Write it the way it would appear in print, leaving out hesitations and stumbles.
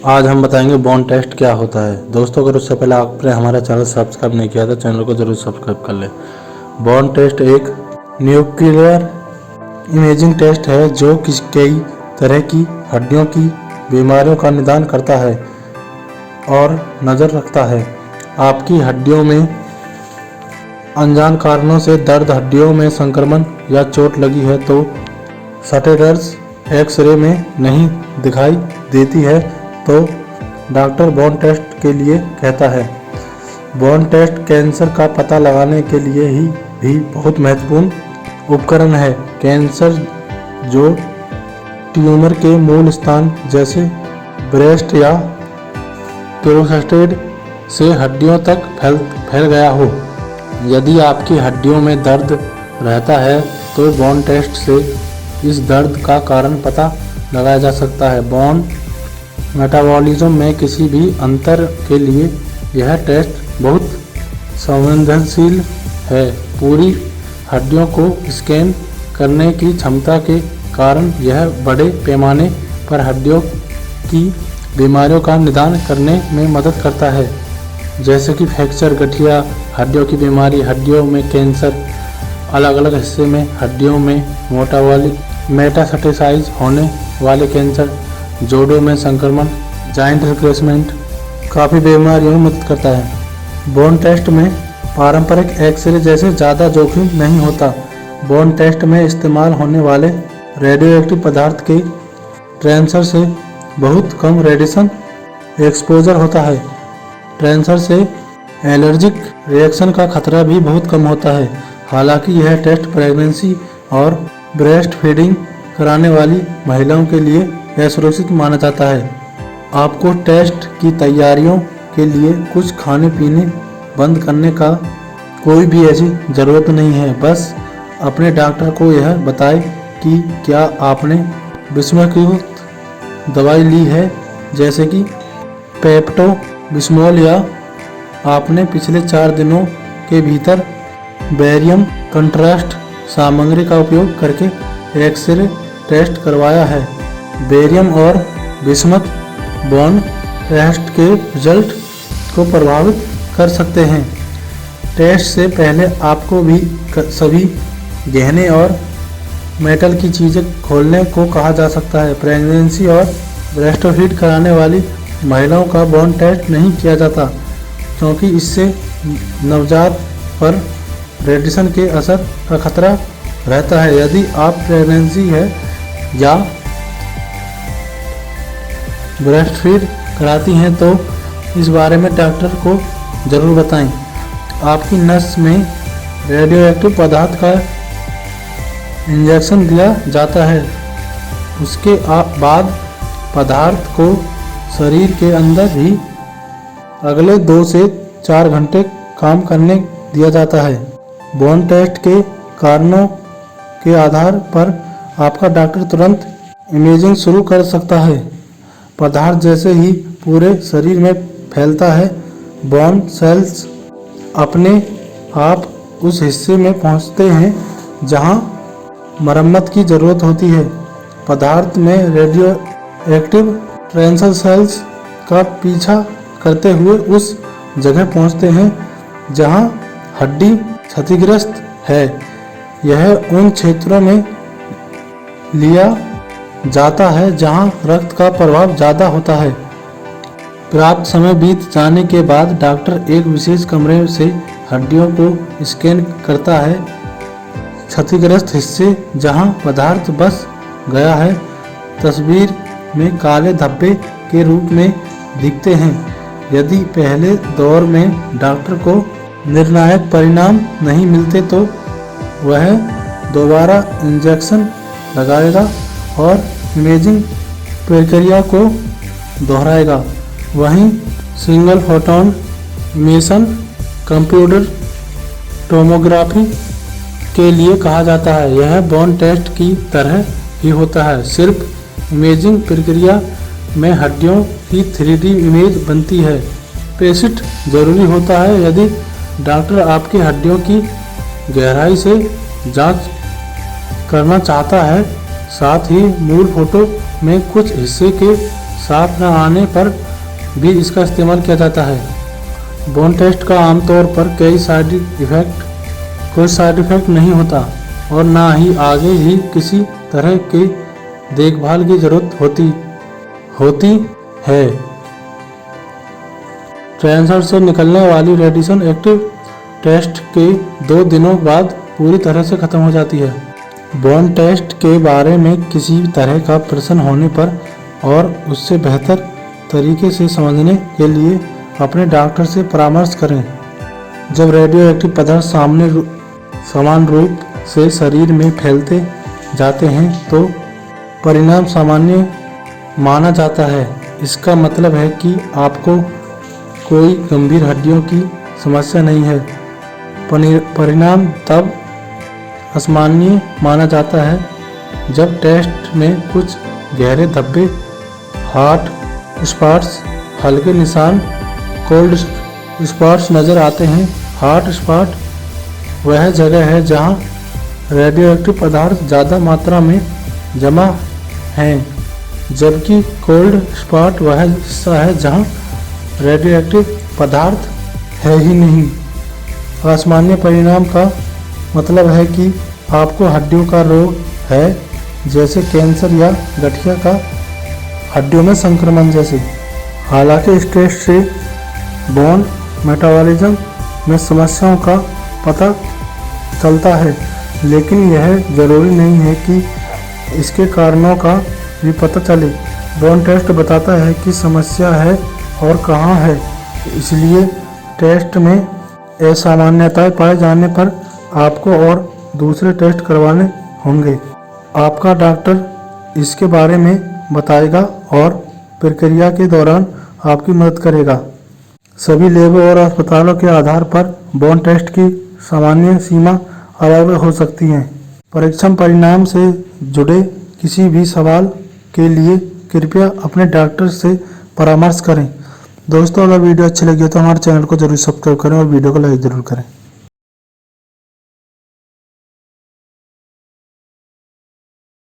आज हम बताएंगे बोन टेस्ट क्या होता है। दोस्तों, अगर उससे पहले आपने हमारा चैनल सब्सक्राइब नहीं किया तो चैनल को जरूर सब्सक्राइब कर लें। बोन टेस्ट एक न्यूक्लियर इमेजिंग टेस्ट है जो कई तरह की हड्डियों की बीमारियों का निदान करता है और नज़र रखता है। आपकी हड्डियों में अनजान कारणों से दर्द, हड्डियों में संक्रमण या चोट लगी है तो स्टेरॉइड्स एक्सरे में नहीं दिखाई देती है तो डॉक्टर बोन टेस्ट के लिए कहता है। बोन टेस्ट कैंसर का पता लगाने के लिए भी बहुत महत्वपूर्ण उपकरण है। कैंसर जो ट्यूमर के मूल स्थान जैसे ब्रेस्ट या प्रोस्टेट से हड्डियों तक फैल गया हो। यदि आपकी हड्डियों में दर्द रहता है तो बोन टेस्ट से इस दर्द का कारण पता लगाया जा सकता है। बोन मेटाबॉलिज्म में किसी भी अंतर के लिए यह टेस्ट बहुत संवेदनशील है। पूरी हड्डियों को स्कैन करने की क्षमता के कारण यह बड़े पैमाने पर हड्डियों की बीमारियों का निदान करने में मदद करता है, जैसे कि फ्रैक्चर, गठिया हड्डियों की बीमारी, हड्डियों में कैंसर, अलग अलग हिस्से में हड्डियों में मेटास्टेसाइज होने वाले कैंसर, जोड़ों में संक्रमण, जॉइंट रिप्लेसमेंट, काफ़ी बीमारियों में मदद करता है। बोन टेस्ट में पारंपरिक एक्सरे जैसे ज़्यादा जोखिम नहीं होता। बोन टेस्ट में इस्तेमाल होने वाले रेडियोएक्टिव पदार्थ के ट्रांसफर से बहुत कम रेडिएशन एक्सपोजर होता है। ट्रांसफर से एलर्जिक रिएक्शन का खतरा भी बहुत कम होता है। हालांकि यह टेस्ट प्रेगनेंसी और ब्रेस्ट फीडिंग कराने वाली महिलाओं के लिए असुरक्षित माना जाता है। आपको टेस्ट की तैयारियों के लिए कुछ खाने पीने बंद करने का कोई भी ऐसी ज़रूरत नहीं है। बस अपने डॉक्टर को यह बताएं कि क्या आपने विषमयुक्त दवाई ली है, जैसे कि पेप्टो बिस्मोल, या आपने पिछले 4 दिनों के भीतर बेरियम कंट्रास्ट सामग्री का उपयोग करके एक्सरे टेस्ट करवाया है। बेरियम और बिस्मथ बोन टेस्ट के रिजल्ट को प्रभावित कर सकते हैं। टेस्ट से पहले आपको भी सभी गहने और मेटल की चीज़ें खोलने को कहा जा सकता है। प्रेगनेंसी और ब्रेस्टफीड कराने वाली महिलाओं का बोन टेस्ट नहीं किया जाता क्योंकि इससे नवजात पर रेडिएशन के असर का खतरा रहता है। यदि आप प्रेगनेंसी है या ब्रेस्टफीड कराती हैं तो इस बारे में डॉक्टर को ज़रूर बताएं। आपकी नस में रेडियोएक्टिव पदार्थ का इंजेक्शन दिया जाता है। उसके बाद पदार्थ को शरीर के अंदर ही अगले 2 से 4 घंटे काम करने दिया जाता है। बोन टेस्ट के कारणों के आधार पर आपका डॉक्टर तुरंत इमेजिंग शुरू कर सकता है। पदार्थ जैसे ही पूरे शरीर में फैलता है, बोन सेल्स अपने आप उस हिस्से में पहुंचते हैं जहां मरम्मत की ज़रूरत होती है। पदार्थ में रेडियोएक्टिव ट्रांसफर सेल्स का पीछा करते हुए उस जगह पहुंचते हैं जहां हड्डी क्षतिग्रस्त है। यह उन क्षेत्रों में लिया जाता है जहां रक्त का प्रवाह ज़्यादा होता है। प्राप्त समय बीत जाने के बाद डॉक्टर एक विशेष कमरे से हड्डियों को स्कैन करता है। क्षतिग्रस्त हिस्से जहां पदार्थ बस गया है तस्वीर में काले धब्बे के रूप में दिखते हैं। यदि पहले दौर में डॉक्टर को निर्णायक परिणाम नहीं मिलते तो वह दोबारा इंजेक्शन लगाएगा और इमेजिंग प्रक्रिया को दोहराएगा। वहीं सिंगल फोटोन इमेशन कंप्यूटर टोमोग्राफी के लिए कहा जाता है। यह बोन टेस्ट की तरह ही होता है, सिर्फ इमेजिंग प्रक्रिया में हड्डियों की 3D इमेज बनती है। पेशिट जरूरी होता है यदि डॉक्टर आपकी हड्डियों की गहराई से जांच करना चाहता है। साथ ही मूल फोटो में कुछ हिस्से के साफ न आने पर भी इसका इस्तेमाल किया जाता है। बोन टेस्ट का आमतौर पर कोई साइड इफ़ेक्ट नहीं होता और ना ही आगे ही किसी तरह की देखभाल की जरूरत होती है। कैंसर से निकलने वाली रेडिएशन एक्टिव टेस्ट के 2 दिनों बाद पूरी तरह से खत्म हो जाती है। बोन टेस्ट के बारे में किसी तरह का प्रश्न होने पर और उससे बेहतर तरीके से समझने के लिए अपने डॉक्टर से परामर्श करें। जब रेडियो एक्टिव पदार्थ समान रूप से शरीर में फैलते जाते हैं तो परिणाम सामान्य माना जाता है। इसका मतलब है कि आपको कोई गंभीर हड्डियों की समस्या नहीं है। परिणाम तब असामान्य माना जाता है जब टेस्ट में कुछ गहरे धब्बे, हॉट स्पॉट्स, हल्के निशान, कोल्ड स्पॉट्स नज़र आते हैं। हॉट स्पॉट वह जगह है जहां रेडियोएक्टिव पदार्थ ज़्यादा मात्रा में जमा हैं, जबकि कोल्ड स्पॉट वह हिस्सा है जहां रेडियोएक्टिव पदार्थ है ही नहीं। असामान्य परिणाम का मतलब है कि आपको हड्डियों का रोग है, जैसे कैंसर या गठिया का हड्डियों में संक्रमण जैसे। हालांकि इस टेस्ट से बोन मेटाबॉलिज्म में समस्याओं का पता चलता है, लेकिन यह जरूरी नहीं है कि इसके कारणों का भी पता चले। बोन टेस्ट बताता है कि समस्या है और कहाँ है, इसलिए टेस्ट में असामान्यताएं पाए जाने पर आपको और दूसरे टेस्ट करवाने होंगे। आपका डॉक्टर इसके बारे में बताएगा और प्रक्रिया के दौरान आपकी मदद करेगा। सभी लैबों और अस्पतालों के आधार पर बोन टेस्ट की सामान्य सीमा अलग हो सकती है। परीक्षण परिणाम से जुड़े किसी भी सवाल के लिए कृपया अपने डॉक्टर से परामर्श करें। दोस्तों, अगर वीडियो अच्छी लगी तो हमारे चैनल को जरूर सब्सक्राइब करें और वीडियो को लाइक जरूर करें।